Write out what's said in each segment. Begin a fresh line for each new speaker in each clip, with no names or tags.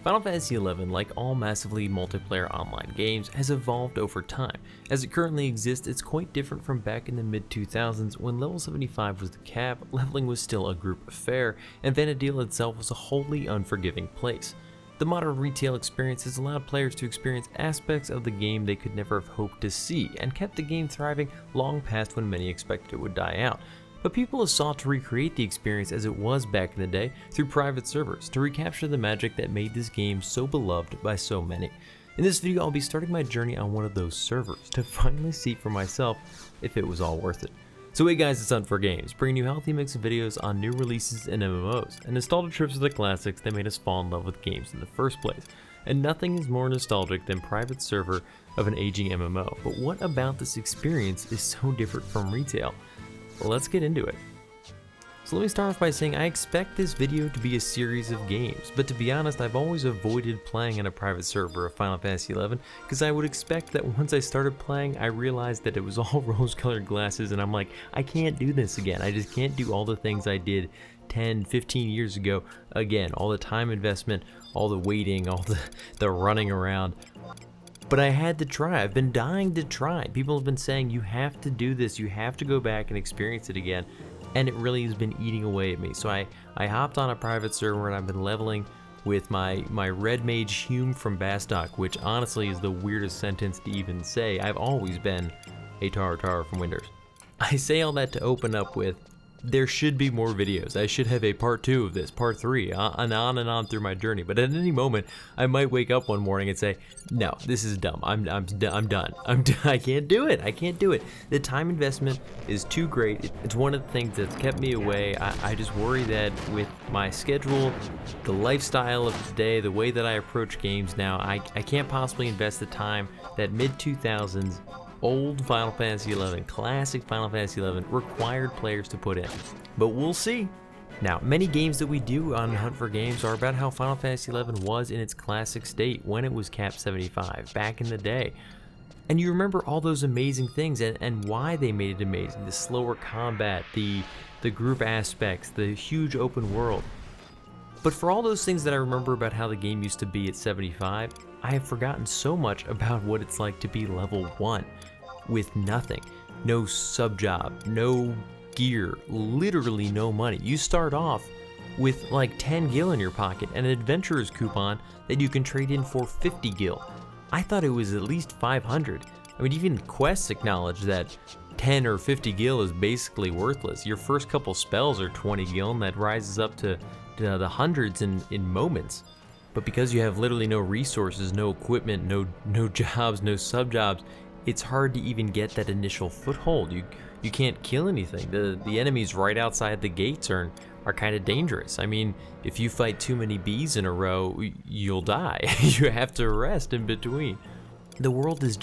Final Fantasy XI, like all massively multiplayer online games, has evolved over time. As it currently exists, it's quite different from back in the mid-2000s when level 75 was the cap, leveling was still a group affair, and Vana'diel itself was a wholly unforgiving place. The modern retail experience has allowed players to experience aspects of the game they could never have hoped to see, and kept the game thriving long past when many expected it would die out. But people have sought to recreate the experience as it was back in the day through private servers to recapture the magic that made this game so beloved by so many. In this video, I'll be starting my journey on one of those servers to finally see for myself if it was all worth it. So hey guys, it's Hunt4Games, bringing you a healthy mix of videos on new releases and MMOs, and nostalgia trips of the classics that made us fall in love with games in the first place. And nothing is more nostalgic than private server of an aging MMO, but what about this experience is so different from retail? Well, let's get into it. So let me start off by saying I expect this video to be a series of games, but to be honest, I've always avoided playing in a private server of Final Fantasy XI because I would expect that once I started playing, I realized that it was all rose-colored glasses, and I'm like, I can't do this again. I just can't do all the things I did 10, 15 years ago again. All the time investment, all the waiting, all the running around. But I had to try. I've been dying to try. People have been saying, you have to do this, you have to go back and experience it again. And it really has been eating away at me. So I hopped on a private server and I've been leveling with my red mage Hume from Bastock, which honestly is the weirdest sentence to even say. I've always been a Taro from Winders. I say all that to open up with, there should be more videos. I should have a part 2 of this, part 3, and on through my journey. But at any moment, I might wake up one morning and say, no, this is dumb. I'm done. I can't do it. I can't do it. The time investment is too great. It's one of the things that's kept me away. I just worry that with my schedule, the lifestyle of today, the way that I approach games now, I can't possibly invest the time that mid-2000s old Final Fantasy XI, classic Final Fantasy XI required players to put in. But we'll see. Now, many games that we do on Hunt4Games are about how Final Fantasy XI was in its classic state when it was capped 75 back in the day. And you remember all those amazing things and why they made it amazing. The slower combat, the group aspects, the huge open world. But for all those things that I remember about how the game used to be at 75, I have forgotten so much about what it's like to be level 1 with nothing. No sub job, no gear, literally no money. You start off with like 10 gil in your pocket and an adventurer's coupon that you can trade in for 50 gil. I thought it was at least 500. I mean, even quests acknowledge that 10 or 50 gil is basically worthless. Your first couple spells are 20 gil and that rises up to the hundreds in moments. But because you have literally no resources, no equipment, no jobs, no sub jobs, it's hard to even get that initial foothold. You can't kill anything. The enemies right outside the gates are kind of dangerous. I mean, if you fight too many bees in a row, you'll die. You have to rest in between. The world is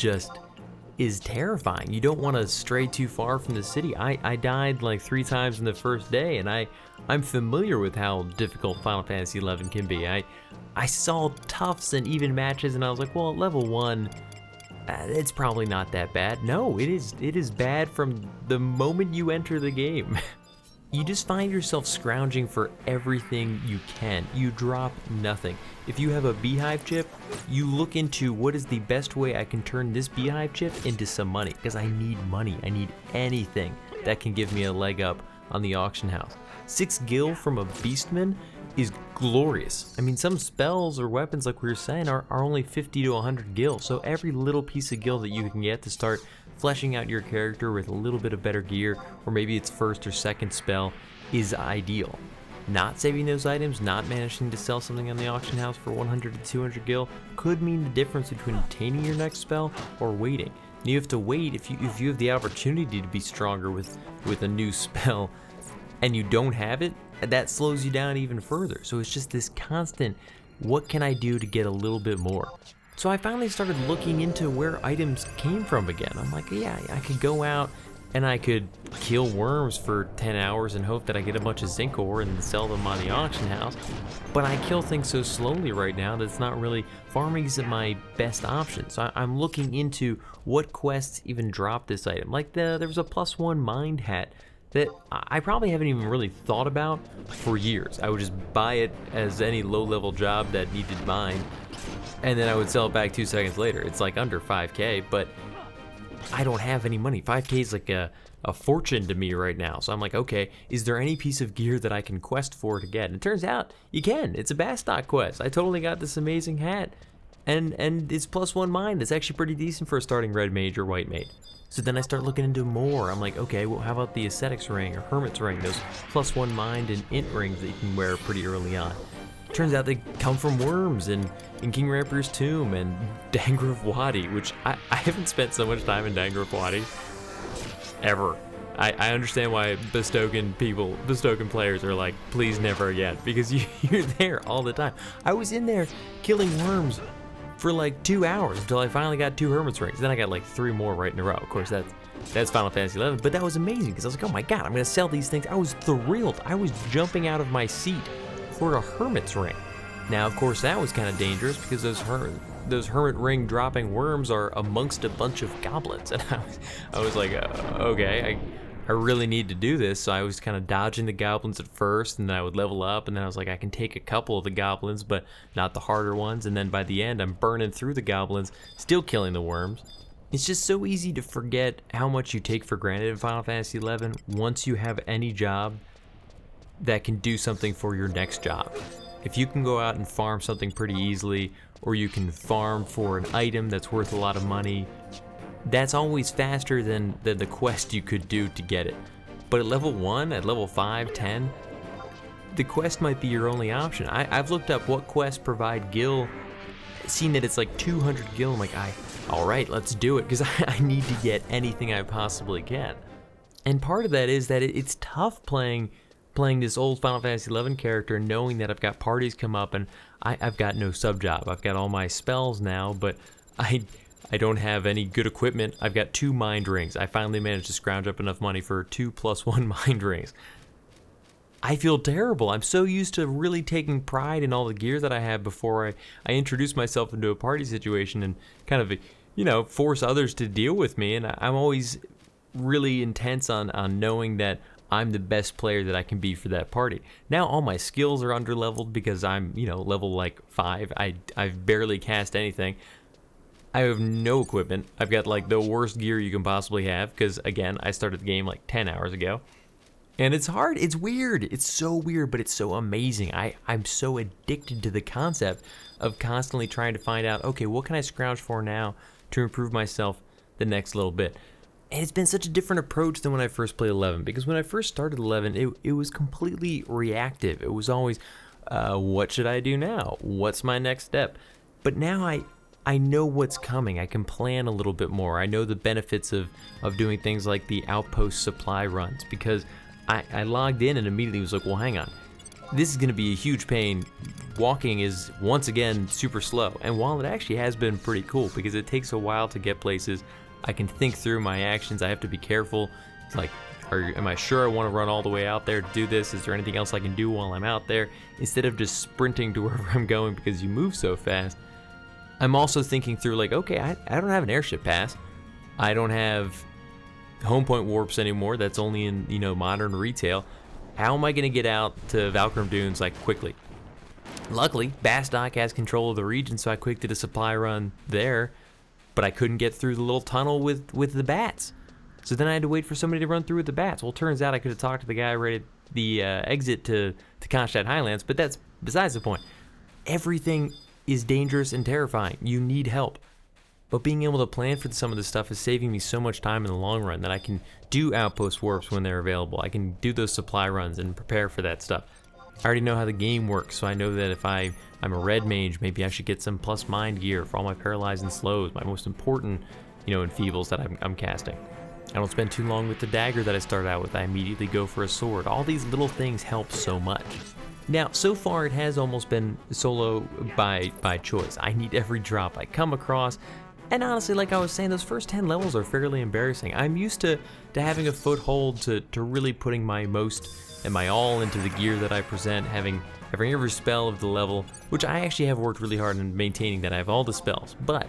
terrifying. You don't want to stray too far from the city. I died like 3 times in the first day, and I'm familiar with how difficult Final Fantasy XI can be. I saw toughs and even matches, and I was like, well, at level 1, it's probably not that bad. No, it is bad from the moment you enter the game. You just find yourself scrounging for everything you can. You drop nothing. If you have a beehive chip, you look into what is the best way I can turn this beehive chip into some money, because I need money. I need anything that can give me a leg up on the auction house. 6 gil from a beastman is glorious. I mean, some spells or weapons, like we were saying, are only 50 to 100 gil, so every little piece of gil that you can get to start fleshing out your character with a little bit of better gear, or maybe its first or second spell, is ideal. Not saving those items, not managing to sell something on the auction house for 100 to 200 gil could mean the difference between obtaining your next spell or waiting. And you have to wait if you have the opportunity to be stronger with a new spell and you don't have it, that slows you down even further. So it's just this constant, what can I do to get a little bit more? So I finally started looking into where items came from again. I'm like, yeah, I could go out and I could kill worms for 10 hours and hope that I get a bunch of zinc ore and sell them on the auction house. But I kill things so slowly right now that it's not really, farming isn't my best option. So I'm looking into what quests even drop this item. Like there was a +1 mind hat that I probably haven't even really thought about for years. I would just buy it as any low-level job that needed mine, and then I would sell it back 2 seconds later. It's like under 5K, but I don't have any money. 5K is like a fortune to me right now. So I'm like, okay, is there any piece of gear that I can quest for to get? And it turns out you can. It's a Bastock quest. I totally got this amazing hat, and it's +1 mind. It's actually pretty decent for a starting red mage or white mage. So then I start looking into more. I'm like, okay, well, how about the ascetics ring or hermit's ring? Those +1 mind and int rings that you can wear pretty early on. Turns out they come from worms in King Rampar's tomb and Dangrove Wadi, which I haven't spent so much time in Dangrove Wadi ever. I understand why Bestoken players are like, please never again, because you're there all the time. I was in there killing worms for like 2 hours until I finally got 2 hermit's rings. Then I got like 3 more right in a row. Of course, that's Final Fantasy 11, but that was amazing because I was like, oh my god, I'm gonna sell these things. I was thrilled. I was jumping out of my seat for a hermit's ring. Now, of course, that was kind of dangerous because those hermit ring dropping worms are amongst a bunch of goblins, and I was like, okay, I really need to do this. So I was kind of dodging the goblins at first, and then I would level up, and then I was like, I can take a couple of the goblins, but not the harder ones. And then by the end, I'm burning through the goblins, still killing the worms. It's just so easy to forget how much you take for granted in Final Fantasy XI once you have any job that can do something for your next job. If you can go out and farm something pretty easily, or you can farm for an item that's worth a lot of money, that's always faster than the quest you could do to get it. But at level 1, at level 5, 10, the quest might be your only option. I've looked up what quests provide gil, seen that it's like 200 gil. I'm like, alright, let's do it, because I need to get anything I possibly can. And part of that is that it's tough playing this old Final Fantasy XI character, knowing that I've got parties come up and I've got no sub job. I've got all my spells now, but I don't have any good equipment. I've got 2 mind rings. I finally managed to scrounge up enough money for 2 +1 mind rings. I feel terrible. I'm so used to really taking pride in all the gear that I have before I introduce myself into a party situation and kind of, force others to deal with me. And I'm always really intense on knowing that I'm the best player that I can be for that party. Now all my skills are under-leveled because I'm, level like 5. I've barely cast anything. I have no equipment. I've got like the worst gear you can possibly have because, again, I started the game like 10 hours ago. And it's hard. It's weird. It's so weird, but it's so amazing. I'm so addicted to the concept of constantly trying to find out, okay, what can I scrounge for now to improve myself the next little bit? And it's been such a different approach than when I first played 11, because when I first started 11, it was completely reactive. It was always, what should I do now? What's my next step? But now I know what's coming. I can plan a little bit more. I know the benefits of doing things like the outpost supply runs, because I logged in and immediately was like, well, hang on. This is going to be a huge pain. Walking is, once again, super slow. And while it actually has been pretty cool, because it takes a while to get places, I can think through my actions. I have to be careful. It's like, am I sure I want to run all the way out there to do this? Is there anything else I can do while I'm out there? Instead of just sprinting to wherever I'm going because you move so fast. I'm also thinking through like, okay, I don't have an airship pass. I don't have home point warps anymore. That's only in, modern retail. How am I going to get out to Valkyrie Dunes like quickly? Luckily, Bastock has control of the region, so I quick did a supply run there. But I couldn't get through the little tunnel with the bats. So then I had to wait for somebody to run through with the bats. Well, turns out I could have talked to the guy right at the exit to Konstadt Highlands, but that's besides the point. Everything is dangerous and terrifying. You need help. But being able to plan for some of this stuff is saving me so much time in the long run that I can do outpost warps when they're available. I can do those supply runs and prepare for that stuff. I already know how the game works, so I know that if I'm a red mage, maybe I should get some plus mind gear for all my paralyze and slows, my most important, enfeebles that I'm casting. I don't spend too long with the dagger that I started out with. I immediately go for a sword. All these little things help so much. Now, so far it has almost been solo by choice. I need every drop I come across. And honestly, like I was saying, those first 10 levels are fairly embarrassing. I'm used to having a foothold, to really putting my most and my all into the gear that I present, having every spell of the level, which I actually have worked really hard in maintaining that I have all the spells, but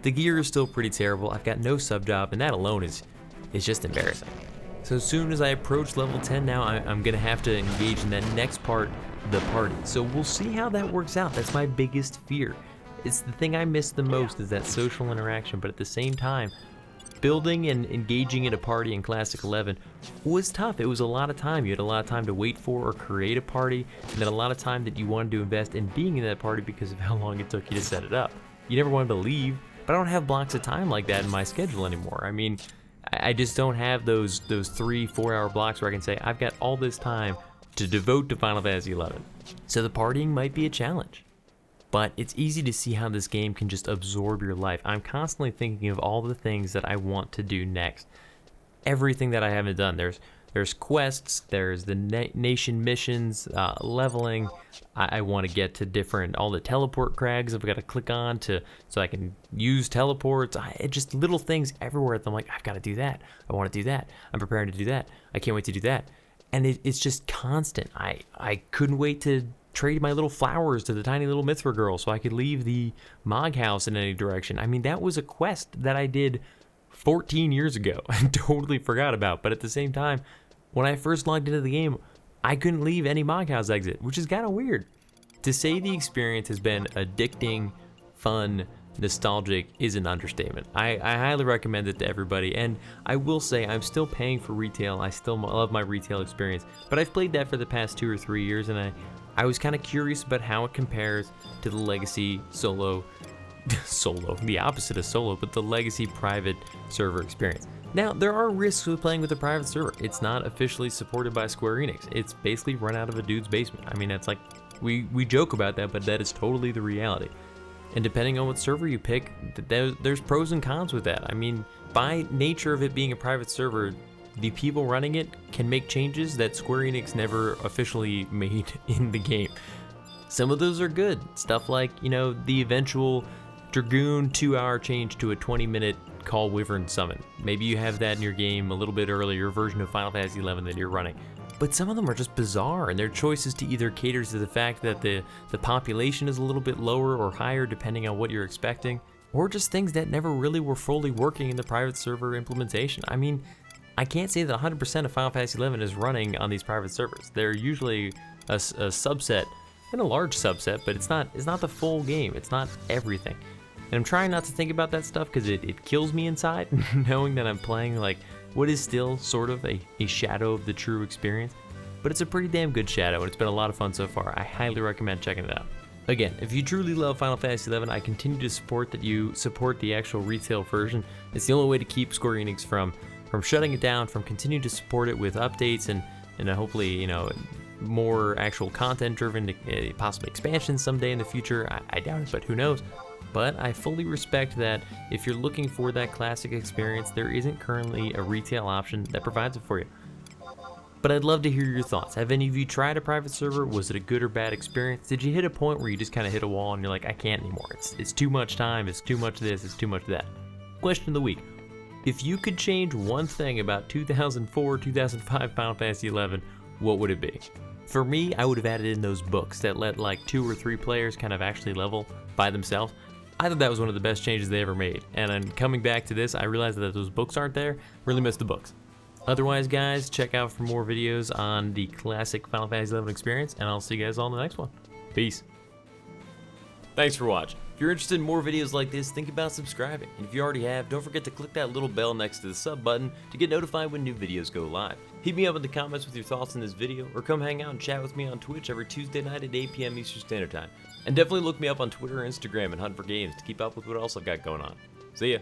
the gear is still pretty terrible. I've got no sub job, and that alone is just embarrassing. So as soon as I approach level 10 now, I'm gonna have to engage in that next part, the party. So we'll see how that works out. That's my biggest fear. It's the thing I miss the most, is that social interaction, but at the same time, building and engaging in a party in Classic 11 was tough. It was a lot of time. You had a lot of time to wait for or create a party, and then a lot of time that you wanted to invest in being in that party because of how long it took you to set it up. You never wanted to leave, but I don't have blocks of time like that in my schedule anymore. I mean, I just don't have those 3-4 hour blocks where I can say I've got all this time to devote to Final Fantasy 11. So the partying might be a challenge, but it's easy to see how this game can just absorb your life. I'm constantly thinking of all the things that I want to do next. Everything that I haven't done. There's quests, there's the nation missions, leveling. I want to get to all the teleport crags I've got to click on so I can use teleports. Just little things everywhere that I'm like, I've got to do that. I want to do that. I'm preparing to do that. I can't wait to do that. And it's just constant. I couldn't wait to trade my little flowers to the tiny little Mithra girl so I could leave the Mog house in any direction. I mean, that was a quest that I did 14 years ago. I totally forgot about. But at the same time, when I first logged into the game, I couldn't leave any Mog house exit, which is kind of weird. To say the experience has been addicting, fun, nostalgic is an understatement. I highly recommend it to everybody, and I will say I'm still paying for retail. I still love my retail experience, but I've played that for the past 2 or 3 years, and I was kind of curious about how it compares to the legacy solo, the opposite of solo, but the legacy private server experience. Now, there are risks with playing with a private server. It's not officially supported by Square Enix. It's basically run out of a dude's basement. I mean, that's like, we joke about that, but that is totally the reality. And depending on what server you pick, there's pros and cons with that. I mean, by nature of it being a private server, the people running it can make changes that Square Enix never officially made in the game. Some of those are good. Stuff like, the eventual Dragoon 2-hour change to a 20-minute Call Wyvern summon. Maybe you have that in your game a little bit earlier version of Final Fantasy XI that you're running. But some of them are just bizarre, and their choices to either cater to the fact that the population is a little bit lower or higher depending on what you're expecting, or just things that never really were fully working in the private server implementation. I mean, I can't say that 100% of Final Fantasy XI is running on these private servers. They're usually a subset, and a large subset, but it's not the full game. It's not everything. And I'm trying not to think about that stuff because it kills me inside, knowing that I'm playing like what is still sort of a shadow of the true experience. But it's a pretty damn good shadow, and it's been a lot of fun so far. I highly recommend checking it out. Again, if you truly love Final Fantasy XI, I continue to support that you support the actual retail version. It's the only way to keep Square Enix from shutting it down, from continuing to support it with updates and hopefully, more actual content driven, possibly expansions someday in the future. I doubt it, but who knows. But I fully respect that if you're looking for that classic experience, there isn't currently a retail option that provides it for you. But I'd love to hear your thoughts. Have any of you tried a private server? Was it a good or bad experience? Did you hit a point where you just kind of hit a wall and you're like, I can't anymore. It's too much time, it's too much this, it's too much that. Question of the week. If you could change one thing about 2004, 2005 Final Fantasy XI, what would it be? For me, I would have added in those books that let like 2 or 3 players kind of actually level by themselves. I thought that was one of the best changes they ever made, and then coming back to this, I realized that those books aren't there. Really missed the books. Otherwise, guys, check out for more videos on the classic Final Fantasy XI experience, and I'll see you guys all in the next one. Peace. Thanks for watching. If you're interested in more videos like this, think about subscribing. And if you already have, don't forget to click that little bell next to the sub button to get notified when new videos go live. Hit me up in the comments with your thoughts on this video, or come hang out and chat with me on Twitch every Tuesday night at 8 p.m. Eastern Standard Time. And definitely look me up on Twitter or Instagram and Hunt for Games to keep up with what else I've got going on. See ya!